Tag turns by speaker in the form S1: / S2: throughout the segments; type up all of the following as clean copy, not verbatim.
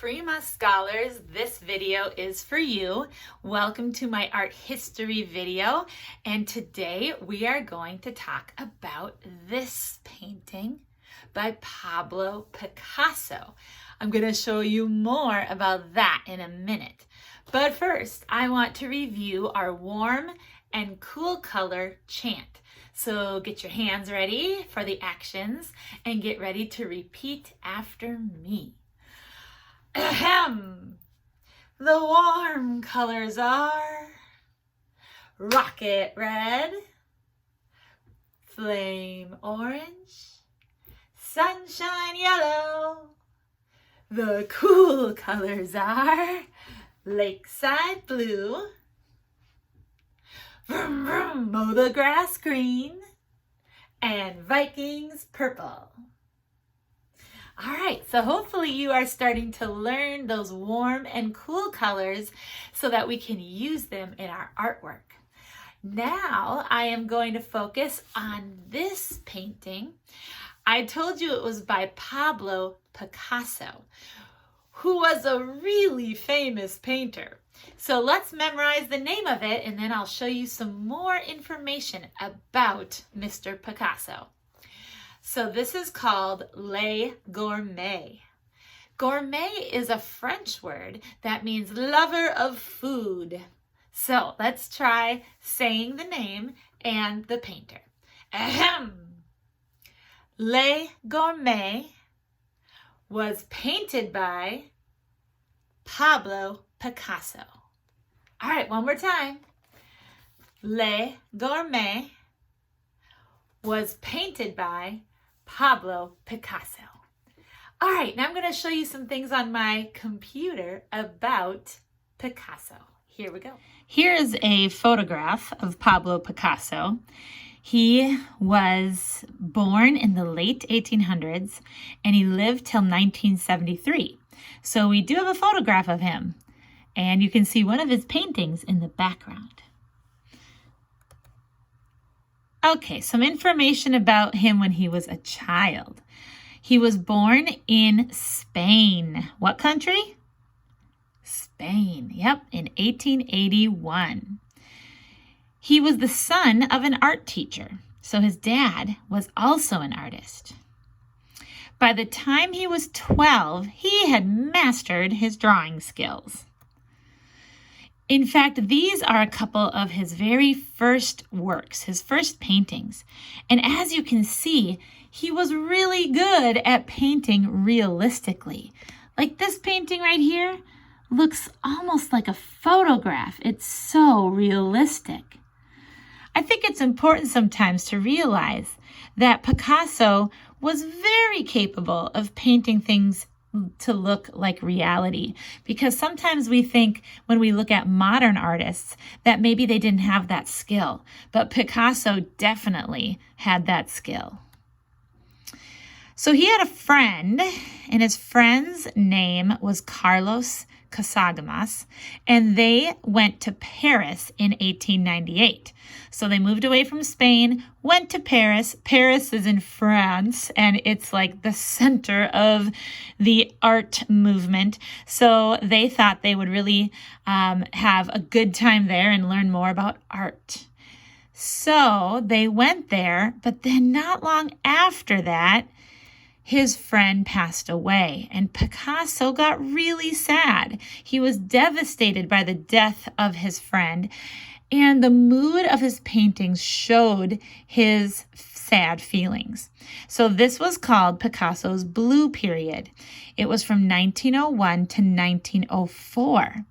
S1: Prima scholars, this video is for you. Welcome to my art history video, and today we are going to talk about this painting by Pablo Picasso. I'm going to show you more about that in a minute. But first, I want to review our warm and cool color chant. So get your hands ready for the actions and get ready to repeat after me. Ahem. The warm colors are rocket red, flame orange, sunshine yellow. The cool colors are lakeside blue, vroom vroom, mow the grass green, and Vikings purple. All right, so hopefully you are starting to learn those warm and cool colors so that we can use them in our artwork. Now I am going to focus on this painting. I told you it was by Pablo Picasso, who was a really famous painter. So let's memorize the name of it and then I'll show you some more information about Mr. Picasso. So this is called Les Gourmet. Gourmet is a French word that means lover of food. So let's try saying the name and the painter. Ahem. Les Gourmet was painted by Pablo Picasso. All right, one more time. Les Gourmet was painted by Pablo Picasso. All right, now I'm going to show you some things on my computer about Picasso. Here we go. Here is a photograph of Pablo Picasso. He was born in the late 1800s and he lived till 1973. So we do have a photograph of him and you can see one of his paintings in the background. Okay, some information about him when he was a child. He was born in Spain. What country? Spain, yep, in 1881. He was the son of an art teacher, so his dad was also an artist. By the time he was 12, he had mastered his drawing skills. In fact, these are a couple of his very first works, his first paintings. And as you can see, he was really good at painting realistically. Like this painting right here looks almost like a photograph. It's so realistic. I think it's important sometimes to realize that Picasso was very capable of painting things to look like reality, because sometimes we think when we look at modern artists that maybe they didn't have that skill, but Picasso definitely had that skill. So he had a friend, and his friend's name was Carlos Casagemas, and they went to Paris in 1898. So they moved away from Spain, went to Paris. Paris is in France, and it's like the center of the art movement. So they thought they would really have a good time there and learn more about art. So they went there, but then not long after that, his friend passed away, and Picasso got really sad. He was devastated by the death of his friend, and the mood of his paintings showed his sad feelings. So this was called Picasso's Blue Period. It was from 1901 to 1904.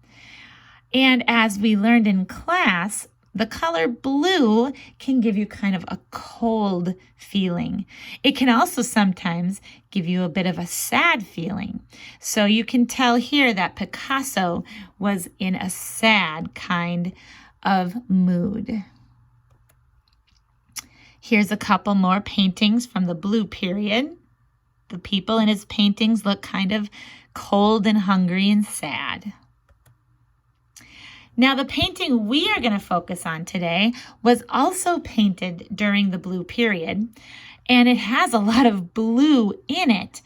S1: And as we learned in class, the color blue can give you kind of a cold feeling. It can also sometimes give you a bit of a sad feeling. So you can tell here that Picasso was in a sad kind of mood. Here's a couple more paintings from the Blue Period. The people in his paintings look kind of cold and hungry and sad. Now, the painting we are going to focus on today was also painted during the Blue Period, and it has a lot of blue in it,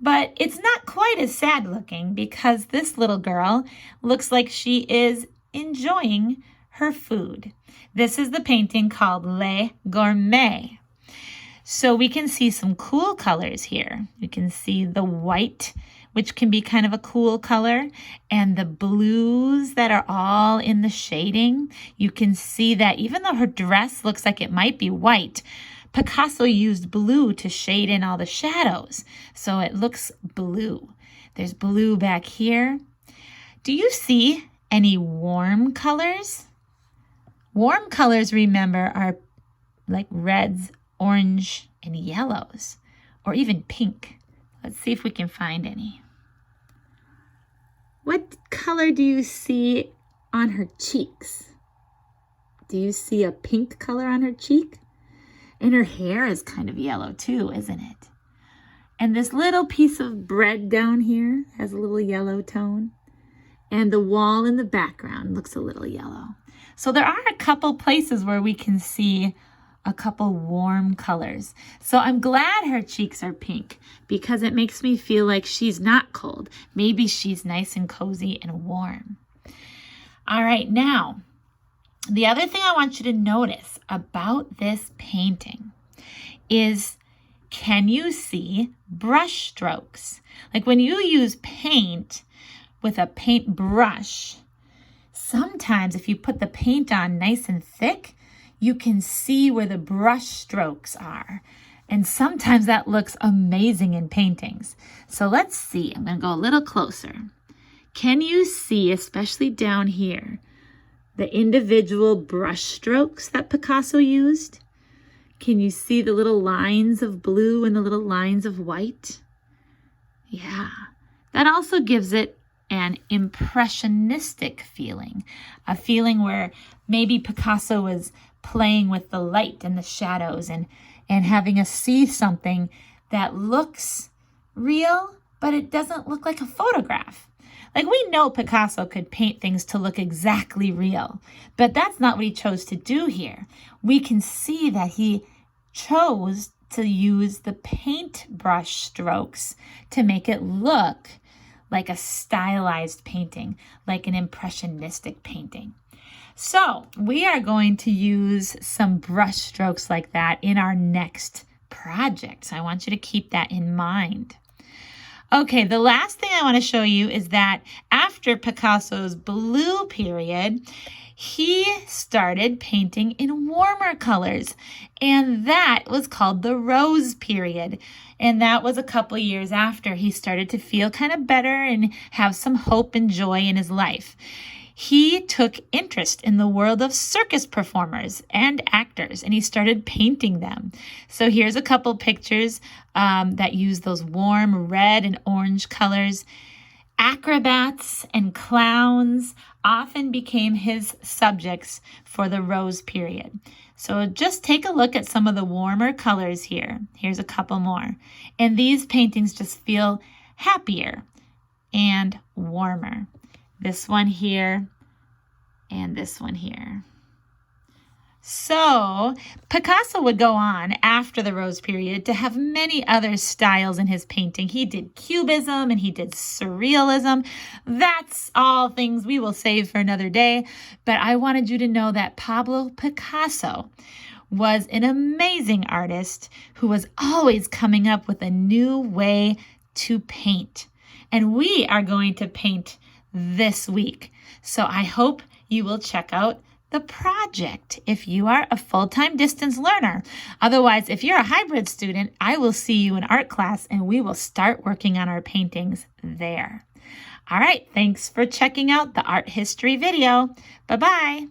S1: But it's not quite as sad looking because this little girl looks like she is enjoying her food. This is the painting called Le Gourmet. So we can see some cool colors here. We can see the white, which can be kind of a cool color, and the blues that are all in the shading. You can see that even though her dress looks like it might be white, Picasso used blue to shade in all the shadows, so it looks blue. There's blue back here. Do you see any warm colors? Warm colors, remember, are like reds, orange, and yellows, or even pink. Let's see if we can find any. What color do you see on her cheeks? Do you see a pink color on her cheek? And her hair is kind of yellow too, isn't it? And this little piece of bread down here has a little yellow tone. And the wall in the background looks a little yellow. So there are a couple places where we can see a couple warm colors. So I'm glad her cheeks are pink because it makes me feel like she's not cold. Maybe she's nice and cozy and warm. All right, now, the other thing I want you to notice about this painting is, can you see brush strokes? Like when you use paint with a paint brush, sometimes if you put the paint on nice and thick, you can see where the brush strokes are. And sometimes that looks amazing in paintings. So let's see. I'm going to go a little closer. Can you see, especially down here, the individual brush strokes that Picasso used? Can you see the little lines of blue and the little lines of white? Yeah. That also gives it an impressionistic feeling, a feeling where maybe Picasso was playing with the light and the shadows and having us see something that looks real, but it doesn't look like a photograph. Like we know Picasso could paint things to look exactly real, but that's not what he chose to do here. We can see that he chose to use the paintbrush strokes to make it look like a stylized painting, like an impressionistic painting. So we are going to use some brush strokes like that in our next project. So I want you to keep that in mind. Okay, the last thing I want to show you is that after Picasso's blue period, he started painting in warmer colors, and that was called the rose period. And that was a couple years after he started to feel kind of better and have some hope and joy in his life. He took interest in the world of circus performers and actors, and he started painting them. So here's a couple pictures that use those warm red and orange colors. Acrobats and clowns often became his subjects for the rose period. So just take a look at some of the warmer colors here. Here's a couple more. And these paintings just feel happier and warmer. This one here and this one here. So Picasso would go on after the rose period to have many other styles in his painting. He did cubism and he did surrealism. That's all things we will save for another day. But I wanted you to know that Pablo Picasso was an amazing artist who was always coming up with a new way to paint. And we are going to paint this week. So I hope you will check out the project if you are a full-time distance learner. Otherwise, if you're a hybrid student, I will see you in art class and we will start working on our paintings there. All right, thanks for checking out the art history video. Bye-bye.